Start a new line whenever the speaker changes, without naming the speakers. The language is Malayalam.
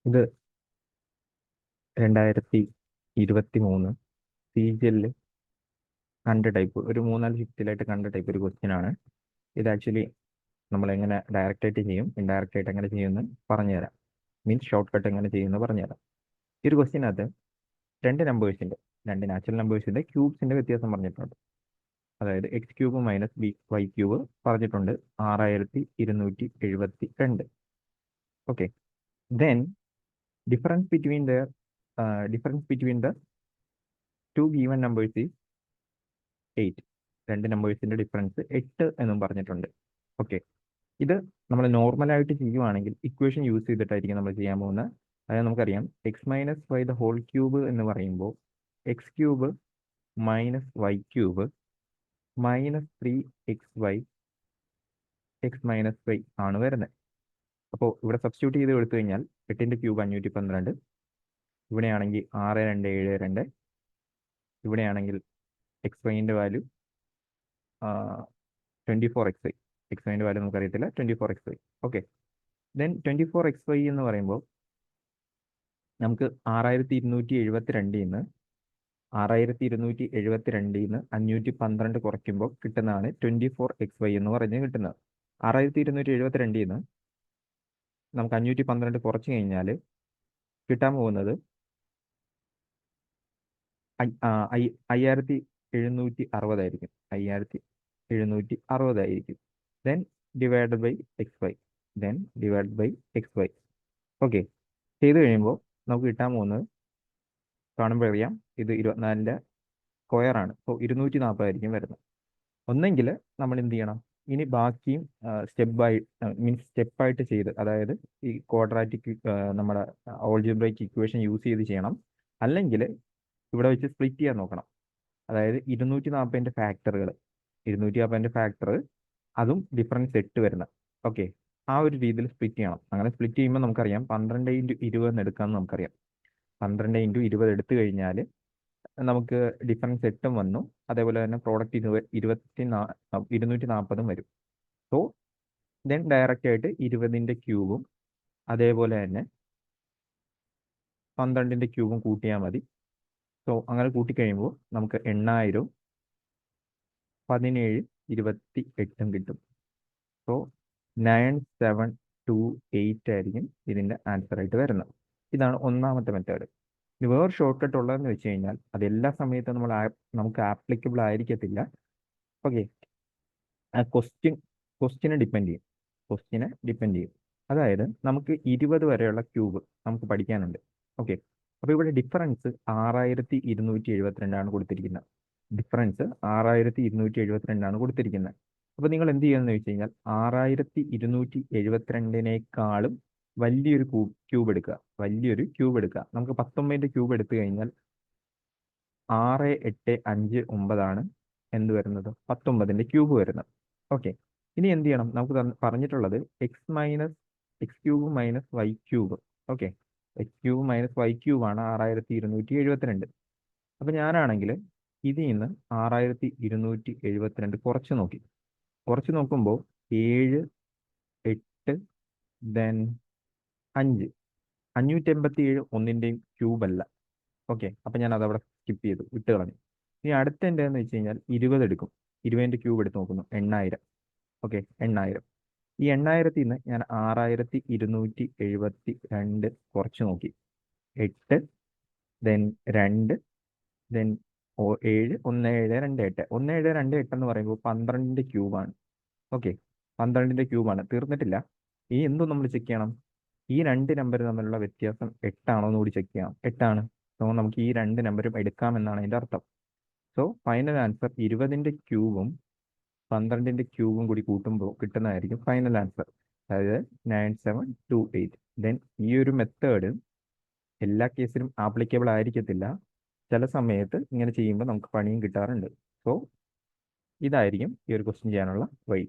ഇത് 2023 CGL കണ്ട ടൈപ്പ് ഒരു 3-4 ഷിഫ്റ്റിലായിട്ട് കണ്ട ടൈപ്പ് ഒരു ക്വസ്റ്റ്യൻ ആണ്. ഇത് ആക്ച്വലി നമ്മൾ എങ്ങനെ ഡയറക്റ്റ് ആയിട്ട് ചെയ്യും, ഇൻഡയറക്റ്റ് ആയിട്ട് എങ്ങനെ ചെയ്യുമെന്ന് പറഞ്ഞുതരാം. മീൻസ് ഷോർട്ട് കട്ട് എങ്ങനെ ചെയ്യുമെന്ന് പറഞ്ഞുതരാം. ഈ ഒരു ക്വസ്റ്റ്യനകത്ത് രണ്ട് നാച്ചുറൽ നമ്പേഴ്സിന്റെ ക്യൂബ്സിന്റെ വ്യത്യാസം പറഞ്ഞിട്ടുണ്ട്. അതായത് x cube minus y cube പറഞ്ഞിട്ടുണ്ട് 6272. Okay, then difference between the two given numbers is 8. രണ്ട് നമ്പേഴ്സിന്റെ ഡിഫറൻസ് 8 എന്നും പറഞ്ഞിട്ടുണ്ട്. ഓക്കെ, ഇത് നമ്മൾ നോർമലായിട്ട് ചെയ്യുവാണെങ്കിൽ ഇക്വേഷൻ യൂസ് ചെയ്തിട്ടായിരിക്കും നമ്മൾ ചെയ്യാൻ പോകുന്നത്. അതായത് നമുക്കറിയാം x minus y the whole cube എന്ന് പറയുമ്പോൾ x cube minus y cube minus 3xy x minus y ആണ് വരുന്നത്. അപ്പോൾ ഇവിടെ സബ്സ്റ്റിറ്റ്യൂട്ട് ചെയ്ത് എടുത്തു കഴിഞ്ഞാൽ 8ന്റെ ക്യൂബ് 512, ഇവിടെയാണെങ്കിൽ 6272, ഇവിടെയാണെങ്കിൽ എക്സ് വൈൻ്റെ വാല്യൂ 24xy. എക്സ് വൈൻ്റെ വാല്യൂ നമുക്കറിയത്തില്ല, 24xy. ഓക്കെ, ദെൻ 24xy എന്ന് പറയുമ്പോൾ നമുക്ക് 6272 നിന്ന് 512 കുറയ്ക്കുമ്പോൾ കിട്ടുന്നതാണ് 24xy എന്ന് പറഞ്ഞ് കിട്ടുന്നത്. 6272 നിന്ന് നമുക്ക് 512 കുറച്ച് കഴിഞ്ഞാൽ കിട്ടാൻ പോകുന്നത് 5760 ആയിരിക്കും. 5760 ആയിരിക്കും. Then divide by x y. Okay, ചെയ്ത് കഴിയുമ്പോൾ നമുക്ക് കിട്ടാൻ പോകുന്നത് കാണുമ്പോൾ അറിയാം ഇത് 24ന്റെ സ്ക്വയർ ആണ്. സോ 240 ആയിരിക്കും വരുന്നത്. ഒന്നെങ്കിൽ നമ്മൾ എന്ത് ചെയ്യണം, ഇനി ബാക്കിയും സ്റ്റെപ്പായിട്ട് ചെയ്ത്, അതായത് ഈ ക്വാഡ്രാറ്റിക് നമ്മുടെ ഓൾജിബ്രൈക്ക് ഇക്വേഷൻ യൂസ് ചെയ്ത് ചെയ്യണം. അല്ലെങ്കിൽ ഇവിടെ വെച്ച് സ്പ്ലിറ്റ് ചെയ്യാൻ നോക്കണം. അതായത് 240ന്റെ ഫാക്ടർ അതും ഡിഫറൻസ് 8 വരുന്നത്. ഓക്കെ, ആ ഒരു രീതിയിൽ സ്പ്ലിറ്റ് ചെയ്യണം. അങ്ങനെ സ്പ്ലിറ്റ് ചെയ്യുമ്പോൾ നമുക്കറിയാം 12x20 എന്ന് എടുക്കാമെന്ന് നമുക്കറിയാം. 12x20 എടുത്തു കഴിഞ്ഞാൽ നമുക്ക് ഡിഫറൻസ് 8 വന്നു. അതേപോലെ തന്നെ പ്രോഡക്റ്റ് 240 വരും. സോ ദെൻ ഡയറക്റ്റ് ആയിട്ട് 20ന്റെ ക്യൂബും അതേപോലെ തന്നെ 12ന്റെ ക്യൂബും കൂട്ടിയാൽ മതി. സോ അങ്ങനെ കൂട്ടിക്കഴിയുമ്പോൾ നമുക്ക് 8000 1728 കിട്ടും. സോ 9728 ആയിരിക്കും ഇതിൻ്റെ ആൻസർ ആയിട്ട് വരുന്നത്. ഇതാണ് ഒന്നാമത്തെ മെത്തേഡ്. ഇനി വേറെ ഷോർട്ട് കട്ട് ഉള്ളതെന്ന് വെച്ച് കഴിഞ്ഞാൽ അത് എല്ലാ സമയത്തും നമുക്ക് ആപ്ലിക്കബിൾ ആയിരിക്കത്തില്ല. ഓക്കെ, ക്വസ്റ്റ്യനെ ഡിപ്പെൻഡ് ചെയ്യും. അതായത് നമുക്ക് 20 വരെയുള്ള ക്യൂബ് നമുക്ക് പഠിക്കാനുണ്ട്. ഓക്കെ, അപ്പോൾ ഇവിടെ ഡിഫറൻസ് 6272 കൊടുത്തിരിക്കുന്നത്. ഡിഫറൻസ് 6272 കൊടുത്തിരിക്കുന്നത്. അപ്പോൾ നിങ്ങൾ എന്ത് ചെയ്യുമെന്ന് വെച്ച് കഴിഞ്ഞാൽ 6272 വലിയൊരു ക്യൂബ് എടുക്കുക. നമുക്ക് 19ന്റെ ക്യൂബ് എടുത്തു കഴിഞ്ഞാൽ 6859 എന്ത് വരുന്നത്, 19ന്റെ ക്യൂബ് വരുന്നത്. ഓക്കെ, ഇനി എന്ത് ചെയ്യണം, നമുക്ക് പറഞ്ഞിട്ടുള്ളത് x cube minus y cube. Okay, x cube minus y cube ആണ് 6272. അപ്പം ഞാനാണെങ്കിൽ ഇതിൽ നിന്ന് 6272 കുറച്ച് നോക്കുമ്പോൾ 7 8 ദെൻ 587 ഒന്നിൻ്റെയും ക്യൂബ് അല്ല. ഓക്കെ, അപ്പം ഞാൻ അതവിടെ സ്കിപ്പ് ചെയ്തു, വിട്ട് കളഞ്ഞു. ഇനി അടുത്ത എന്താന്ന് വെച്ച് കഴിഞ്ഞാൽ 20 എടുക്കും. 20ന്റെ ക്യൂബ് എടുത്ത് നോക്കുന്നു, 8000. ഓക്കെ, 8000. ഈ 8000ത്തിൽ നിന്ന് ഞാൻ 6272 കുറച്ച് നോക്കി. 8 ദെൻ 2 ദെൻ 7 1728. 1728 എന്ന് പറയുമ്പോൾ 12ന്റെ ക്യൂബാണ്. ഓക്കെ, 12ന്റെ ക്യൂബാണ്, തീർന്നിട്ടില്ല. ഈ എന്തും നമ്മൾ ചെക്ക് ചെയ്യണം, ഈ രണ്ട് നമ്പർ തമ്മിലുള്ള വ്യത്യാസം 8 ആണോ എന്ന് കൂടി ചെക്ക് ചെയ്യണം. 8 ആണ്. സോ നമുക്ക് ഈ രണ്ട് നമ്പറും എടുക്കാമെന്നാണ് അതിൻ്റെ അർത്ഥം. സോ ഫൈനൽ ആൻസർ 20ന്റെ ക്യൂബും 12ന്റെ ക്യൂബും കൂടി കൂട്ടുമ്പോൾ കിട്ടുന്നതായിരിക്കും ഫൈനൽ ആൻസർ, അതായത് 9728. ദെൻ ഈ ഒരു മെത്തേഡ് എല്ലാ കേസിലും ആപ്ലിക്കബിൾ ആയിരിക്കത്തില്ല. ചില സമയത്ത് ഇങ്ങനെ ചെയ്യുമ്പോൾ നമുക്ക് പണിയും കിട്ടാറുണ്ട്. സോ ഇതായിരിക്കും ഈ ഒരു ക്വസ്റ്റ്യൻ ചെയ്യാനുള്ള വഴി.